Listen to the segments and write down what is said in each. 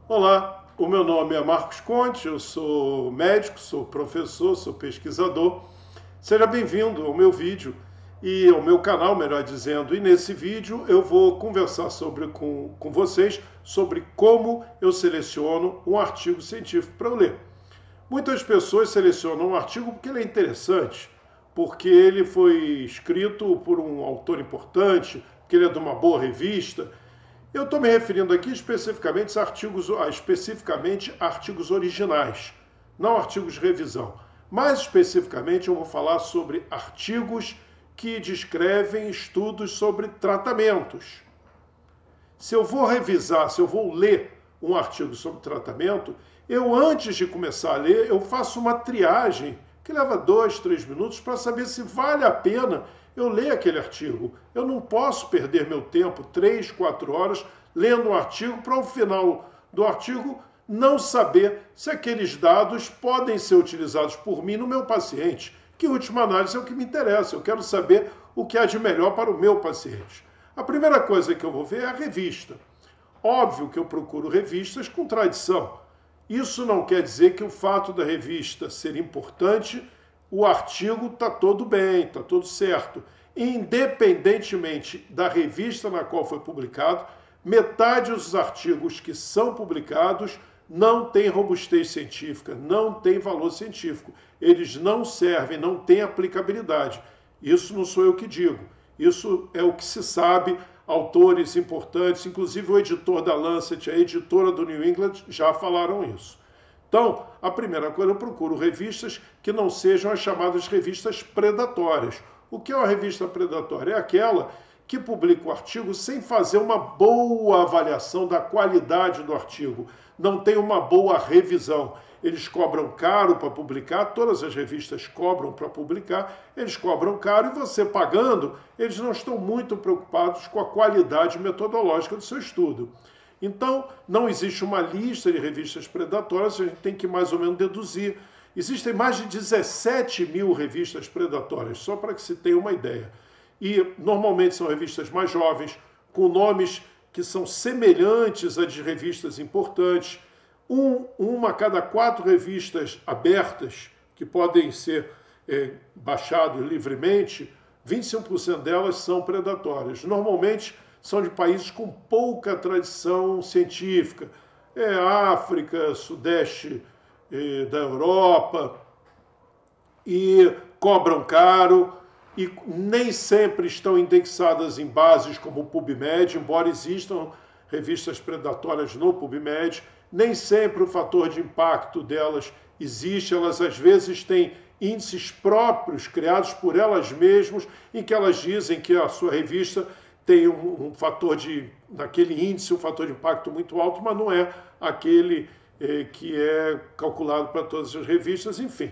Olá, o meu nome é Marcos Conte, eu sou médico, sou professor, sou pesquisador. Seja bem-vindo ao meu vídeo e ao meu canal, melhor dizendo. E nesse vídeo eu vou conversar com vocês sobre como eu seleciono um artigo científico para eu ler. Muitas pessoas selecionam um artigo porque ele é interessante, porque ele foi escrito por um autor importante, porque ele é de uma boa revista. Eu estou me referindo aqui especificamente a artigos originais, não artigos de revisão. Mais especificamente, eu vou falar sobre artigos que descrevem estudos sobre tratamentos. Se eu vou revisar, se eu vou ler um artigo sobre tratamento, antes de começar a ler, eu faço uma triagem que leva 2, 3 minutos para saber se vale a pena eu ler aquele artigo. Eu não posso perder meu tempo, 3, 4 horas, lendo um artigo para, ao final do artigo, não saber se aqueles dados podem ser utilizados por mim no meu paciente, que, em última análise, é o que me interessa. Eu quero saber o que há de melhor para o meu paciente. A primeira coisa que eu vou ver é a revista. Óbvio que eu procuro revistas com tradição. Isso não quer dizer que o fato da revista ser importante, o artigo está todo bem, está tudo certo. Independentemente da revista na qual foi publicado, metade dos artigos que são publicados não tem robustez científica, não tem valor científico. Eles não servem, não têm aplicabilidade. Isso não sou eu que digo. Isso é o que se sabe, autores importantes, inclusive o editor da Lancet, a editora do New England, já falaram isso. Então, a primeira coisa, eu procuro revistas que não sejam as chamadas revistas predatórias. O que é uma revista predatória? É aquela que publica o artigo sem fazer uma boa avaliação da qualidade do artigo, não tem uma boa revisão. Eles cobram caro para publicar, todas as revistas cobram para publicar, eles cobram caro e você pagando, eles não estão muito preocupados com a qualidade metodológica do seu estudo. Então, não existe uma lista de revistas predatórias, a gente tem que mais ou menos deduzir. Existem mais de 17 mil revistas predatórias, só para que se tenha uma ideia. E normalmente são revistas mais jovens, com nomes que são semelhantes a de revistas importantes. Uma a cada 4 revistas abertas, que podem ser baixadas livremente, 25% delas são predatórias. Normalmente são de países com pouca tradição científica. África, Sudeste da Europa, e cobram caro, e nem sempre estão indexadas em bases como o PubMed, embora existam revistas predatórias no PubMed, nem sempre o fator de impacto delas existe, elas às vezes têm índices próprios, criados por elas mesmas, em que elas dizem que a sua revista tem um fator naquele índice, um fator de impacto muito alto, mas não é aquele que é calculado para todas as revistas, enfim.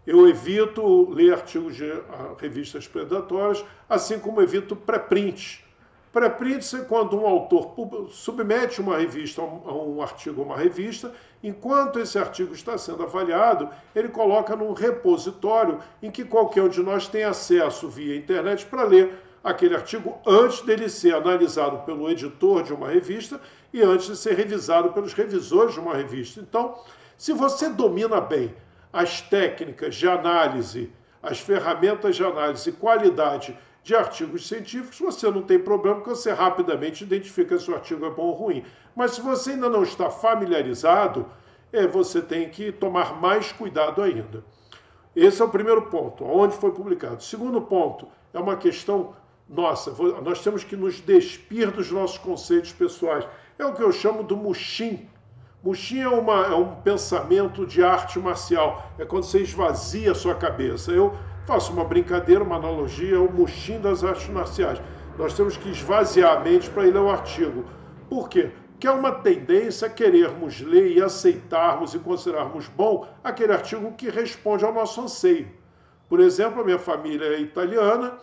Eu evito ler artigos de revistas predatórias, assim como evito pré-prints. Pré-prints é quando um autor submete uma revista, um artigo a uma revista, enquanto esse artigo está sendo avaliado, ele coloca num repositório em que qualquer um de nós tem acesso via internet para ler aquele artigo antes dele ser analisado pelo editor de uma revista e antes de ser revisado pelos revisores de uma revista. Então, se você domina bem as técnicas de análise, as ferramentas de análise e qualidade de artigos científicos, você não tem problema, porque você rapidamente identifica se o artigo é bom ou ruim. Mas se você ainda não está familiarizado, você tem que tomar mais cuidado ainda. Esse é o primeiro ponto, onde foi publicado. Segundo ponto, é uma questão nossa, nós temos que nos despir dos nossos conceitos pessoais. É o que eu chamo do Mushin. Mushin é um pensamento de arte marcial, é quando você esvazia a sua cabeça. Eu faço uma brincadeira, uma analogia, é o Mushin das artes marciais. Nós temos que esvaziar a mente para ir ler o artigo. Por quê? Porque é uma tendência a querermos ler e aceitarmos e considerarmos bom aquele artigo que responde ao nosso anseio. Por exemplo, a minha família é italiana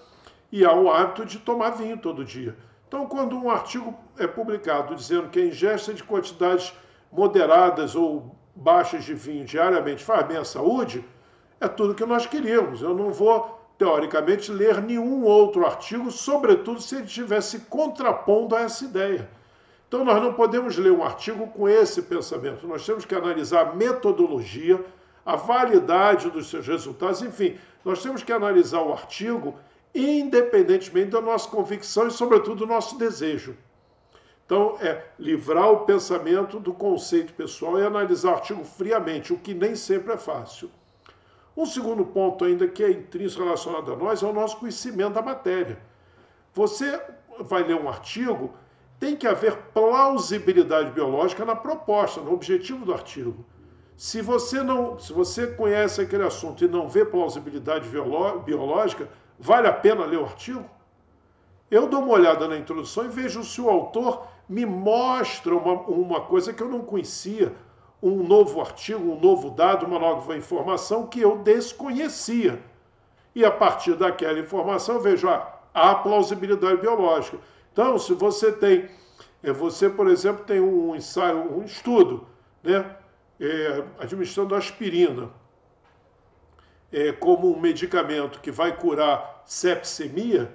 e há o hábito de tomar vinho todo dia. Então, quando um artigo é publicado dizendo que a ingesta de quantidades moderadas ou baixas de vinho diariamente faz bem à saúde, é tudo que nós queríamos. Eu não vou, teoricamente, ler nenhum outro artigo, sobretudo se ele estivesse contrapondo a essa ideia. Então, nós não podemos ler um artigo com esse pensamento. Nós temos que analisar a metodologia, a validade dos seus resultados, enfim, nós temos que analisar o artigo independentemente da nossa convicção e, sobretudo, do nosso desejo. Então, é livrar o pensamento do conceito pessoal e analisar o artigo friamente, o que nem sempre é fácil. Um segundo ponto ainda que é intrínseco relacionado a nós é o nosso conhecimento da matéria. Você vai ler um artigo, tem que haver plausibilidade biológica na proposta, no objetivo do artigo. Se você conhece aquele assunto e não vê plausibilidade biológica, vale a pena ler o artigo? Eu dou uma olhada na introdução e vejo se o autor me mostra uma coisa que eu não conhecia, um novo artigo, um novo dado, uma nova informação que eu desconhecia. E a partir daquela informação eu vejo a plausibilidade biológica. Então, se você tem, por exemplo, tem um ensaio, um estudo, né, administrando aspirina como um medicamento que vai curar sepsemia,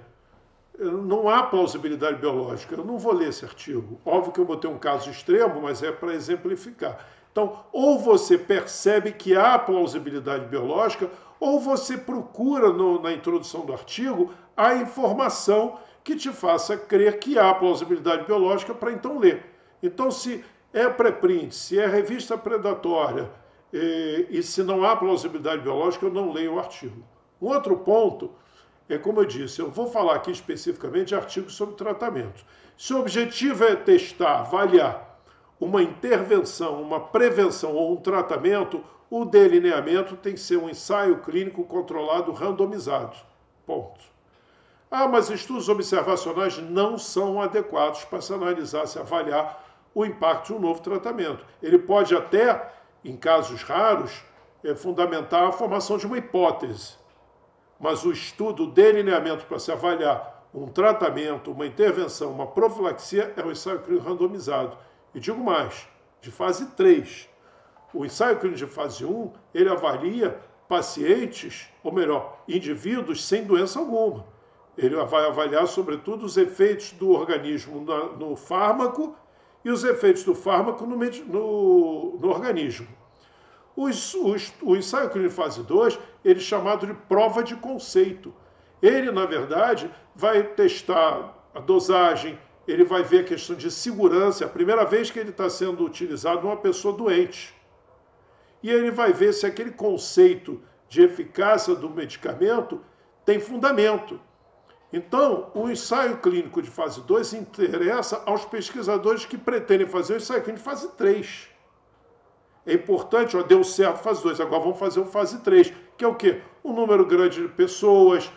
não há plausibilidade biológica. Eu não vou ler esse artigo. Óbvio que eu vou ter um caso extremo, mas é para exemplificar. Então, ou você percebe que há plausibilidade biológica, ou você procura na introdução do artigo a informação que te faça crer que há plausibilidade biológica para então ler. Então, se é preprint, se é revista predatória e se não há plausibilidade biológica, eu não leio o artigo. Um outro ponto é, como eu disse, eu vou falar aqui especificamente de artigos sobre tratamento. Se o objetivo é testar, avaliar uma intervenção, uma prevenção ou um tratamento, o delineamento tem que ser um ensaio clínico controlado randomizado. Ponto. Ah, mas estudos observacionais não são adequados para se analisar, se avaliar o impacto de um novo tratamento. Ele pode até, em casos raros, fundamentar a formação de uma hipótese. Mas o estudo, o delineamento para se avaliar um tratamento, uma intervenção, uma profilaxia, é um ensaio clínico randomizado. E digo mais, de fase 3. O ensaio clínico de fase 1, ele avalia pacientes, ou melhor, indivíduos sem doença alguma. Ele vai avaliar, sobretudo, os efeitos do organismo no fármaco e os efeitos do fármaco no organismo. O ensaio clínico de fase 2, ele é chamado de prova de conceito. Ele, na verdade, vai testar a dosagem, ele vai ver a questão de segurança, é a primeira vez que ele está sendo utilizado numa pessoa doente. E ele vai ver se aquele conceito de eficácia do medicamento tem fundamento. Então, o ensaio clínico de fase 2 interessa aos pesquisadores que pretendem fazer o ensaio clínico de fase 3. É importante, deu certo fase 2, agora vamos fazer o fase 3, que é o quê? Um número grande de pessoas,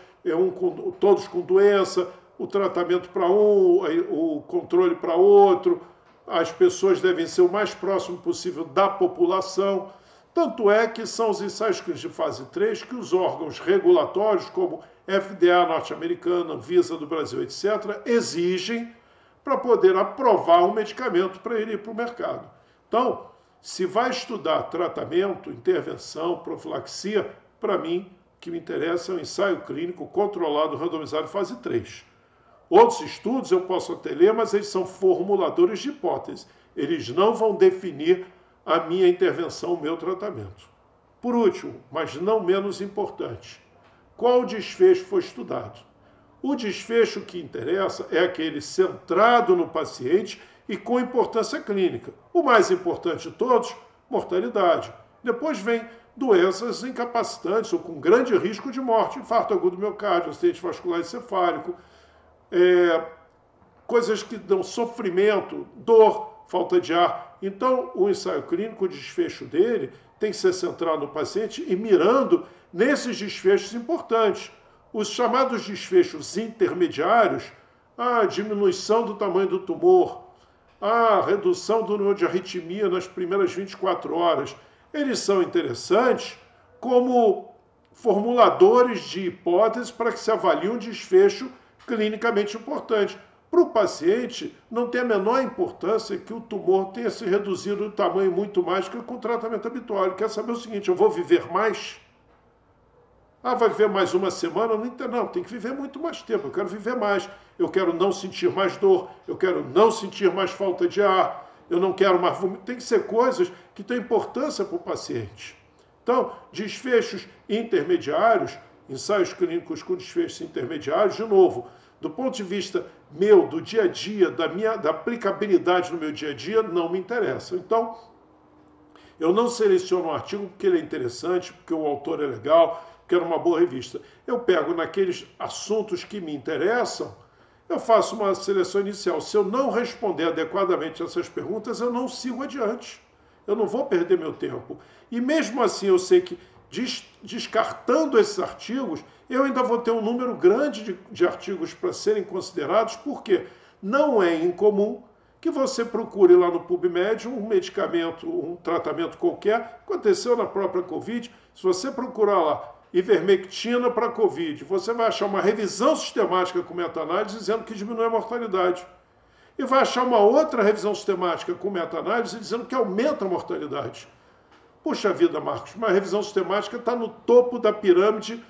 todos com doença, o tratamento para um, o controle para outro, as pessoas devem ser o mais próximo possível da população. Tanto é que são os ensaios clínicos de fase 3 que os órgãos regulatórios, como FDA norte-americana, Anvisa do Brasil, etc., exigem para poder aprovar um medicamento para ele ir para o mercado. Então, se vai estudar tratamento, intervenção, profilaxia, para mim, o que me interessa é um ensaio clínico controlado, randomizado, fase 3. Outros estudos eu posso até ler, mas eles são formuladores de hipótese. Eles não vão definir a minha intervenção, o meu tratamento. Por último, mas não menos importante, qual desfecho foi estudado? O desfecho que interessa é aquele centrado no paciente e com importância clínica. O mais importante de todos, mortalidade. Depois vem doenças incapacitantes ou com grande risco de morte, infarto agudo do miocárdio, acidente vascular encefálico, coisas que dão sofrimento, dor, falta de ar. Então, o ensaio clínico, o desfecho dele, tem que ser centrado no paciente e mirando nesses desfechos importantes. Os chamados desfechos intermediários, a diminuição do tamanho do tumor, a redução do número de arritmia nas primeiras 24 horas, eles são interessantes como formuladores de hipóteses para que se avalie um desfecho clinicamente importante. Para o paciente, não tem a menor importância que o tumor tenha se reduzido de tamanho muito mais que com o tratamento habitual. Ele quer saber o seguinte: eu vou viver mais? Ah, vai viver mais uma semana? Não, tem que viver muito mais tempo. Eu quero viver mais. Eu quero não sentir mais dor. Eu quero não sentir mais falta de ar. Eu não quero mais vômito. Tem que ser coisas que têm importância para o paciente. Então, desfechos intermediários, ensaios clínicos com desfechos intermediários, de novo, do ponto de vista meu, do dia a dia, da aplicabilidade no meu dia a dia, não me interessam. Então, eu não seleciono um artigo porque ele é interessante, porque o autor é legal, porque era uma boa revista. Eu pego naqueles assuntos que me interessam, eu faço uma seleção inicial. Se eu não responder adequadamente a essas perguntas, eu não sigo adiante. Eu não vou perder meu tempo. E mesmo assim, eu sei que, descartando esses artigos, eu ainda vou ter um número grande de artigos para serem considerados, porque não é incomum que você procure lá no PubMed um medicamento, um tratamento qualquer. Aconteceu na própria Covid. Se você procurar lá ivermectina para Covid, você vai achar uma revisão sistemática com meta-análise dizendo que diminui a mortalidade. E vai achar uma outra revisão sistemática com meta-análise dizendo que aumenta a mortalidade. Puxa vida, Marcos, uma revisão sistemática está no topo da pirâmide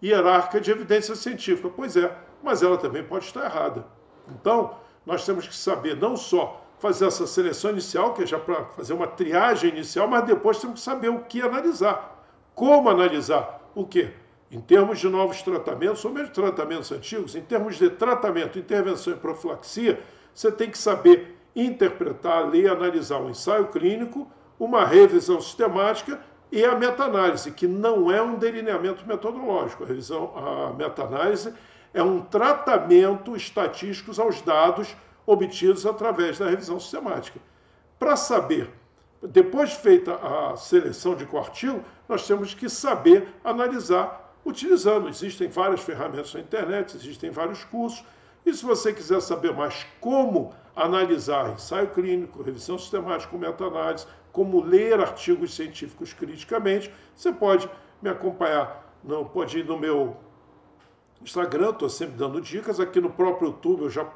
hierárquica de evidência científica. Pois é, mas ela também pode estar errada. Então, nós temos que saber não só fazer essa seleção inicial, que é já para fazer uma triagem inicial, mas depois temos que saber o que analisar. Como analisar o quê? Em termos de novos tratamentos, ou mesmo tratamentos antigos, em termos de tratamento, intervenção e profilaxia, você tem que saber interpretar, ler, analisar um ensaio clínico, uma revisão sistemática e a meta-análise, que não é um delineamento metodológico. A meta-análise é um tratamento estatístico aos dados obtidos através da revisão sistemática. Para saber, depois de feita a seleção de artigo, nós temos que saber analisar utilizando. Existem várias ferramentas na internet, existem vários cursos. E se você quiser saber mais como analisar ensaio clínico, revisão sistemática com meta-análise, como ler artigos científicos criticamente, você pode me acompanhar, pode ir no meu Instagram, estou sempre dando dicas, aqui no próprio YouTube eu já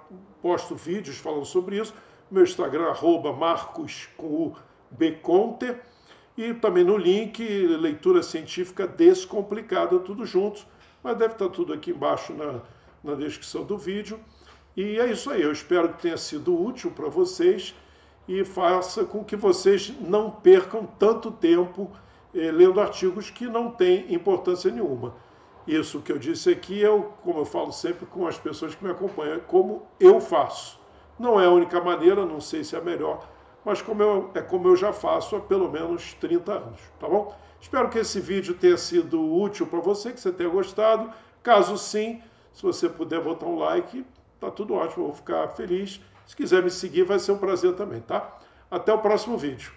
posto vídeos falando sobre isso, meu Instagram, @Marcos com o Bconte, e também no link, leitura científica descomplicada, tudo junto, mas deve estar tudo aqui embaixo na descrição do vídeo. E é isso aí, eu espero que tenha sido útil para vocês e faça com que vocês não percam tanto tempo lendo artigos que não têm importância nenhuma. Isso que eu disse aqui, como eu falo sempre com as pessoas que me acompanham, como eu faço. Não é a única maneira, não sei se é a melhor, mas como eu já faço há pelo menos 30 anos, tá bom? Espero que esse vídeo tenha sido útil para você, que você tenha gostado. Caso sim, se você puder botar um like, tá tudo ótimo, eu vou ficar feliz. Se quiser me seguir, vai ser um prazer também, tá? Até o próximo vídeo.